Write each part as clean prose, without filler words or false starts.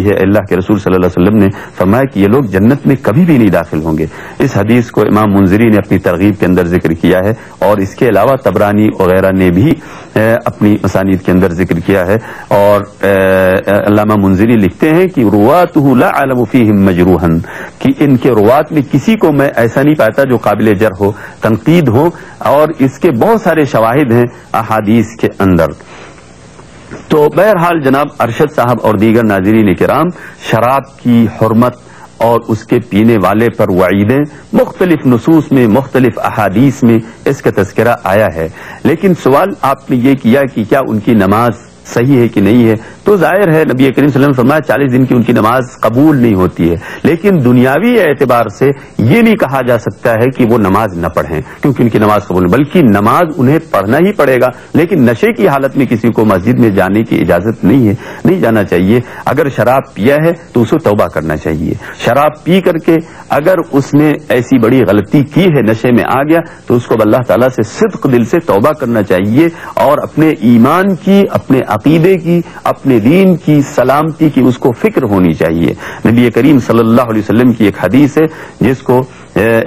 کی ہے. اللہ کے رسول صلی اللہ علیہ وسلم نے فرمایا کہ یہ لوگ جنت میں کبھی بھی نہیں داخل ہوں گے. اس حدیث کو امام منذری نے اپنی ترغیب کے اندر ذکر کیا ہے, اور اس کے علاوہ طبرانی وغیرہ نے بھی اپنی مسانید کے اندر ذکر کیا ہے. اور علامہ منذری لکھتے ہیں کہ رواتہ لا اعلم فیہم مجروحا, کہ ان کے روات میں کسی کو میں ایسا نہیں پاتا جو قابل جرح ہو, تنقید ہو, اور اس کے بہت سارے شواہد ہیں احادیث کے اندر. تو بہرحال جناب ارشد صاحب اور دیگر ناظرین کرام, شراب کی حرمت اور اس کے پینے والے پر وعیدیں مختلف نصوص میں, مختلف احادیث میں اس کا تذکرہ آیا ہے. لیکن سوال آپ نے یہ کیا کہ کیا ان کی نماز صحیح ہے کہ نہیں ہے, تو ظاہر ہے نبی کریم صلی اللہ علیہ وسلم نے فرمایا 40 دن کی ان کی نماز قبول نہیں ہوتی ہے. لیکن دنیاوی اعتبار سے یہ نہیں کہا جا سکتا ہے کہ وہ نماز نہ پڑھیں کیونکہ ان کی نماز قبول نہیں, بلکہ نماز انہیں پڑھنا ہی پڑے گا. لیکن نشے کی حالت میں کسی کو مسجد میں جانے کی اجازت نہیں ہے, نہیں جانا چاہیے. اگر شراب پیا ہے تو اسے توبہ کرنا چاہیے. شراب پی کر کے اگر اس نے ایسی بڑی غلطی کی ہے, نشے میں آ گیا, تو اس کو اللہ تعالیٰ سے صدق دل سے توبہ کرنا چاہیے, اور اپنے ایمان کی, اپنے عقیدے کی, اپنے دین کی سلامتی کی اس کو فکر ہونی چاہیے. نبی کریم صلی اللہ علیہ وسلم کی ایک حدیث ہے جس کو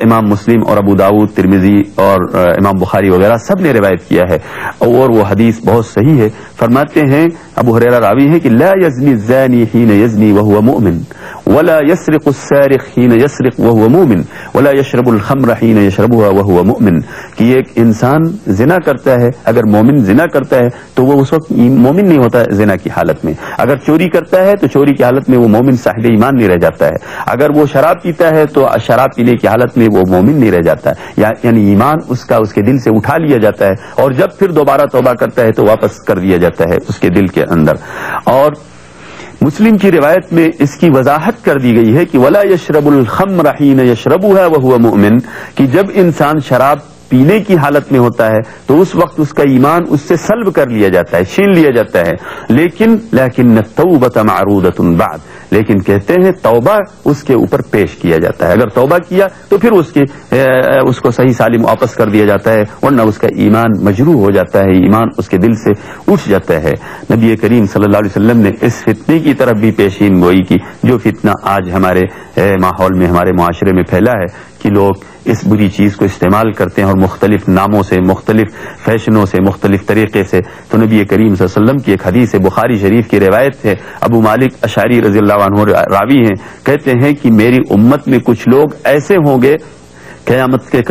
امام مسلم اور ابو داؤد, ترمذی اور امام بخاری وغیرہ سب نے روایت کیا ہے, اور وہ حدیث بہت صحیح ہے. فرماتے ہیں, ابو ہریرہ راوی ہے کہ لا یزنی الزانی حین یزنی وهو مؤمن ولا يسرق السارق حين يسرق وهو مؤمن ولا يشرب الخمر حين يشربها وهو مؤمن, کہ ایک انسان زنا کرتا ہے, اگر مومن زنا کرتا ہے تو وہ اس وقت مومن نہیں ہوتا زنا کی حالت میں. اگر چوری کرتا ہے تو چوری کی حالت میں وہ مومن صاحب ایمان نہیں رہ جاتا ہے. اگر وہ شراب پیتا ہے تو شراب پینے کی حالت میں وہ مومن نہیں رہ جاتا ہے, یعنی ایمان اس کا اس کے دل سے اٹھا لیا جاتا ہے, اور جب پھر دوبارہ توبہ کرتا ہے تو واپس کر دیا جاتا ہے اس کے دل کے اندر. اور مسلم کی روایت میں اس کی وضاحت کر دی گئی ہے کہ ولا یشرب الخمر حین یشربها وهو مؤمن, کہ جب انسان شراب پینے کی حالت میں ہوتا ہے تو اس وقت اس کا ایمان اس سے سلب کر لیا جاتا ہے, چھین لیا جاتا ہے. لیکن التوبۃ معروضۃ بعد, لیکن کہتے ہیں توبہ اس کے اوپر پیش کیا جاتا ہے. اگر توبہ کیا تو پھر اس کو صحیح سالم واپس کر دیا جاتا ہے, ورنہ اس کا ایمان مجروح ہو جاتا ہے, ایمان اس کے دل سے اٹھ جاتا ہے. نبی کریم صلی اللہ علیہ وسلم نے اس فتنے کی طرف بھی پیشین گوئی کی جو فتنہ آج ہمارے ماحول میں, ہمارے معاشرے میں پھیلا ہے, کہ لوگ اس بری چیز کو استعمال کرتے ہیں اور مختلف ناموں سے, مختلف فیشنوں سے, مختلف طریقے سے. تو نبی کریم صلی اللہ علیہ وسلم کی ایک حدیث ہے, بخاری شریف کی روایت ہے, ابو مالک اشعری رضی اللہ عنہ راوی ہیں, کہتے ہیں کہ میری امت میں کچھ لوگ ایسے ہوں گے قیامت کے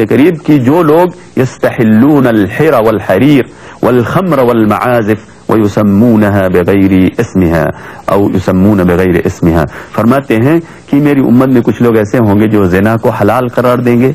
قریب کہ جو لوگ یستحلون الحر والحریر والخمر والمعازف وَيُسَمُّونَهَا بِغَيْرِ اسْمِهَا أَوْ يُسَمُّونَ بِغَيْرِ اسْمِهَا. فرماتے ہیں کہ میری امت میں کچھ لوگ ایسے ہوں گے جو زنا کو حلال قرار دیں گے,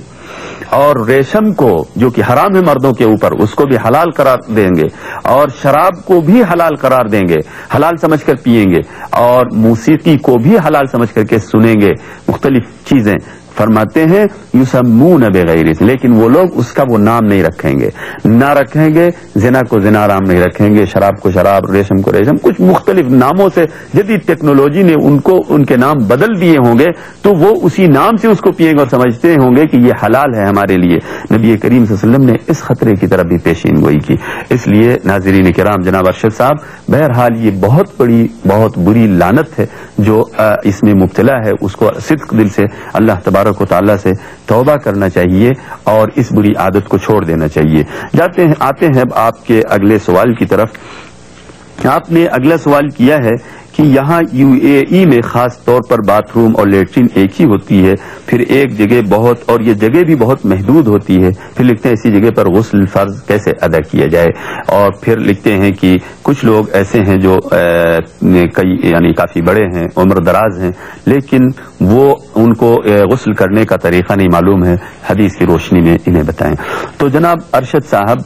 اور ریشم کو جو کہ حرام ہے مردوں کے اوپر اس کو بھی حلال قرار دیں گے, اور شراب کو بھی حلال قرار دیں گے, حلال سمجھ کر پیئیں گے, اور موسیقی کو بھی حلال سمجھ کر کے سنیں گے, مختلف چیزیں. فرماتے ہیں یسمون بغیر, لیکن وہ لوگ اس کا وہ نام نہیں رکھیں گے, نہ رکھیں گے, زنا کو زنا نام نہیں رکھیں گے, شراب کو شراب, ریشم کو ریشم, کچھ مختلف ناموں سے جدید ٹیکنالوجی نے ان کے نام بدل دیے ہوں گے, تو وہ اسی نام سے اس کو پیئیں گے اور سمجھتے ہوں گے کہ یہ حلال ہے ہمارے لیے. نبی کریم صلی اللہ علیہ وسلم نے اس خطرے کی طرف بھی پیشین گوئی کی. اس لیے ناظرین کرام, جناب ارشد صاحب, بہرحال یہ بہت بڑی, بہت بری لعنت ہے جو اس میں مبتلا ہے, اس کو صدق دل سے اللہ تبارک و تعالیٰ سے توبہ کرنا چاہیے اور اس بری عادت کو چھوڑ دینا چاہیے. آتے ہیں اب آپ کے اگلے سوال کی طرف. آپ نے اگلا سوال کیا ہے کہ یہاں UAE میں خاص طور پر باتھ روم اور لیٹرین ایک ہی ہوتی ہے, پھر ایک جگہ بہت, اور یہ جگہ بھی بہت محدود ہوتی ہے, پھر لکھتے ہیں اسی جگہ پر غسل فرض کیسے ادا کیا جائے. اور پھر لکھتے ہیں کہ کچھ لوگ ایسے ہیں جو یعنی کافی بڑے ہیں, عمر دراز ہیں, لیکن وہ ان کو غسل کرنے کا طریقہ نہیں معلوم ہے, حدیث کی روشنی میں انہیں بتائیں. تو جناب ارشد صاحب,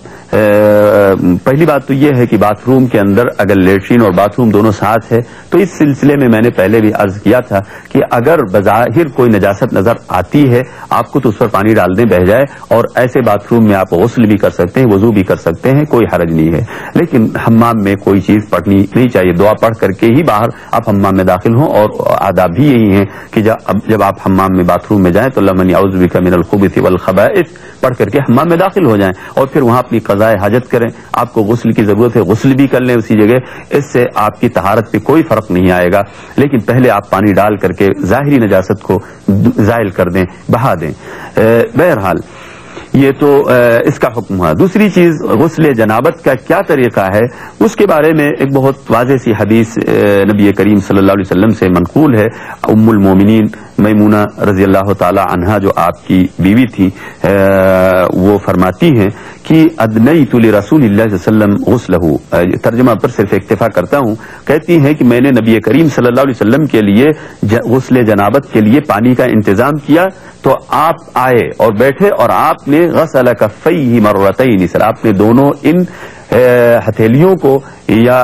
پہلی بات تو یہ ہے کہ باتھ روم کے اندر اگر لیٹرین اور باتھ روم دونوں ساتھ ہے تو اس سلسلے میں نے پہلے بھی عرض کیا تھا کہ اگر بظاہر کوئی نجاست نظر آتی ہے آپ کو تو اس پر پانی ڈال دیں, بہہ جائے, اور ایسے باتھ روم میں آپ غسل بھی کر سکتے ہیں, وضو بھی کر سکتے ہیں, کوئی حرج نہیں ہے. لیکن حمام میں کوئی چیز پڑھنی نہیں چاہیے, دعا پڑھ کر کے ہی باہر آپ حمام میں داخل ہوں, اور آداب بھی یہی ہیں کہ جب آپ حمام میں باتھ روم میں جائیں تو اللہ من اعوذ بک من الخبث والخبائث پڑھ کر کے حمام میں داخل ہو جائیں, اور پھر وہاں اپنی قضاء حاجت کریں، آپ کو غسل کی ضرورت ہے غسل بھی کر لیں اسی جگہ، اس سے آپ کی طہارت پہ کوئی فرق نہیں آئے گا، لیکن پہلے آپ پانی ڈال کر کے ظاہری نجاست کو زائل کر دیں، بہا دیں۔ بہرحال یہ تو اس کا حکم ہے۔ دوسری چیز غسل جنابت کا کیا طریقہ ہے، اس کے بارے میں ایک بہت واضح سی حدیث نبی کریم صلی اللہ علیہ وسلم سے منقول ہے۔ ام المومنین میمونہ رضی اللہ تعالی عنہا جو آپ کی بیوی تھی، وہ فرماتی ہیں کہ ادنیت لرسول اللہ صلی اللہ علیہ وسلم غسلہ، ترجمہ پر صرف اکتفا کرتا ہوں، کہتی ہیں کہ میں نے نبی کریم صلی اللہ علیہ وسلم کے لیے غسل جنابت کے لیے پانی کا انتظام کیا، تو آپ آئے اور بیٹھے اور آپ نے غسل کفیہ مرتین، آپ نے دونوں ان ہتھیلیوں کو یا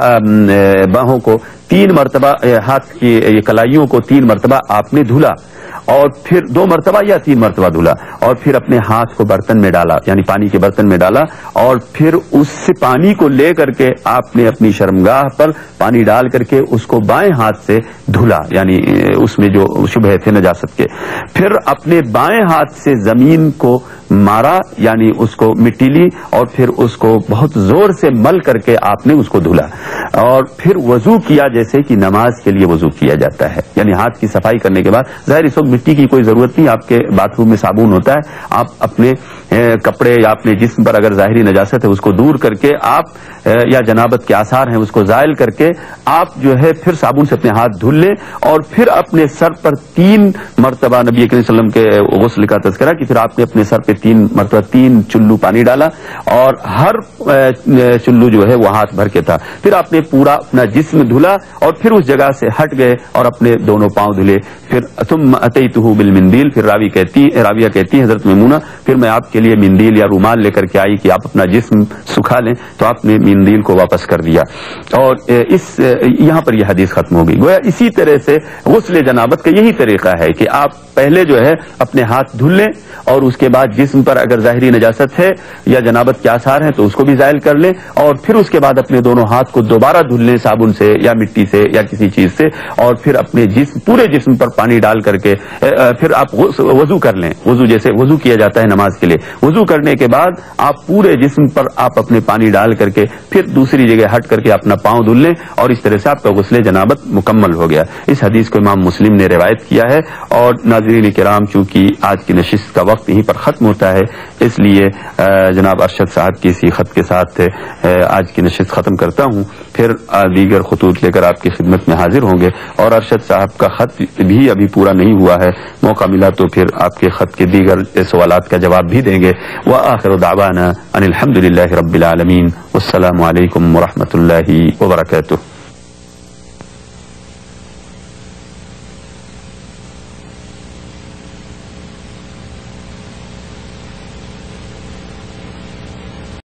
باہوں کو 3 مرتبہ، ہاتھ کی کلائیوں کو 3 مرتبہ آپ نے دھلا، اور پھر 2 مرتبہ یا 3 مرتبہ دھلا، اور پھر اپنے ہاتھ کو برتن میں ڈالا، یعنی پانی کے برتن میں ڈالا، اور پھر اس سے پانی کو لے کر کے آپ نے اپنی شرمگاہ پر پانی ڈال کر کے اس کو بائیں ہاتھ سے دھلا، یعنی اس میں جو شبہ تھے نجاست کے، پھر اپنے بائیں ہاتھ سے زمین کو مارا، یعنی اس کو مٹی لی، اور پھر اس کو بہت زور سے مل کر کے آپ نے اس کو دھلا، اور پھر وضو کیا جیسے کہ نماز کے لیے وضو کیا جاتا ہے، یعنی ہاتھ کی صفائی کرنے کے بعد، ظاہر اس وقت مٹی کی کوئی ضرورت نہیں، آپ کے باتھ روم میں صابن ہوتا ہے، آپ اپنے کپڑے یا اپنے جسم پر اگر ظاہری نجاست ہے اس کو دور کر کے آپ، یا جنابت کے آثار ہیں اس کو زائل کر کے آپ جو ہے پھر صابن سے اپنے ہاتھ دھل لیں، اور پھر اپنے سر پر 3 مرتبہ نبی کریم صلی اللہ علیہ وسلم کے غسل کا تذکرہ کہ پھر آپ نے اپنے سر پہ 3 مرتبہ 3 چلو پانی ڈالا، اور ہر چلو جو ہے وہ ہاتھ بھر کے تھا، پھر آپ نے پورا اپنا جسم دھلا، اور پھر اس جگہ سے ہٹ گئے اور اپنے دونوں پاؤں دھلے، پھر ثم اتیتہ بالمندیل، پھر راویہ کہتی ہیں حضرت میمونہ، پھر میں آپ کے لیے مندیل یا رومال لے کر کے آئی کہ آپ اپنا جسم سکھا لیں، تو آپ نے مندیل کو واپس کر دیا، اور یہاں پر یہ حدیث ختم ہو گئی۔ گویا اسی طرح سے غسل جنابت کا یہی طریقہ ہے کہ آپ پہلے جو ہے اپنے ہاتھ دھل لیں، اور اس کے بعد جسم پر اگر ظاہری نجاست ہے یا جنابت کے آثار ہیں تو اس کو بھی زائل کر لیں، اور پھر اس کے بعد اپنے دونوں ہاتھ کو دوبارہ دھل لیں صابن سے یا مٹی سے یا کسی چیز سے، اور پھر اپنے پورے جسم پر پانی ڈال کر کے پھر آپ وضو کر لیں، وضو جیسے وضو کیا جاتا ہے نماز کے لیے، وضو کرنے کے بعد آپ پورے جسم پر آپ اپنے پانی ڈال کر کے پھر دوسری جگہ ہٹ کر کے اپنا پاؤں دھل لیں، اور اس طرح سے آپ کا غسل جنابت مکمل ہو گیا۔ اس حدیث کو امام مسلم نے روایت کیا ہے۔ اور ناظرین کرام، چونکہ آج کی نشست کا وقت یہیں پر ختم ہوتا ہے، اس لیے جناب ارشد صاحب کی اسی خط کے ساتھ آج کی نشست ختم کرتا ہوں، پھر دیگر خطوط لے کر آپ کی خدمت میں حاضر ہوں گے، اور ارشد صاحب کا خط بھی ابھی پورا نہیں ہوا ہے، موقع ملا تو پھر آپ کے خط کے دیگر سوالات کا جواب بھی دیں گے۔ وآخر دعوانا ان الحمد للہ رب العالمین، والسلام علیکم ورحمۃ اللہ وبرکاتہ۔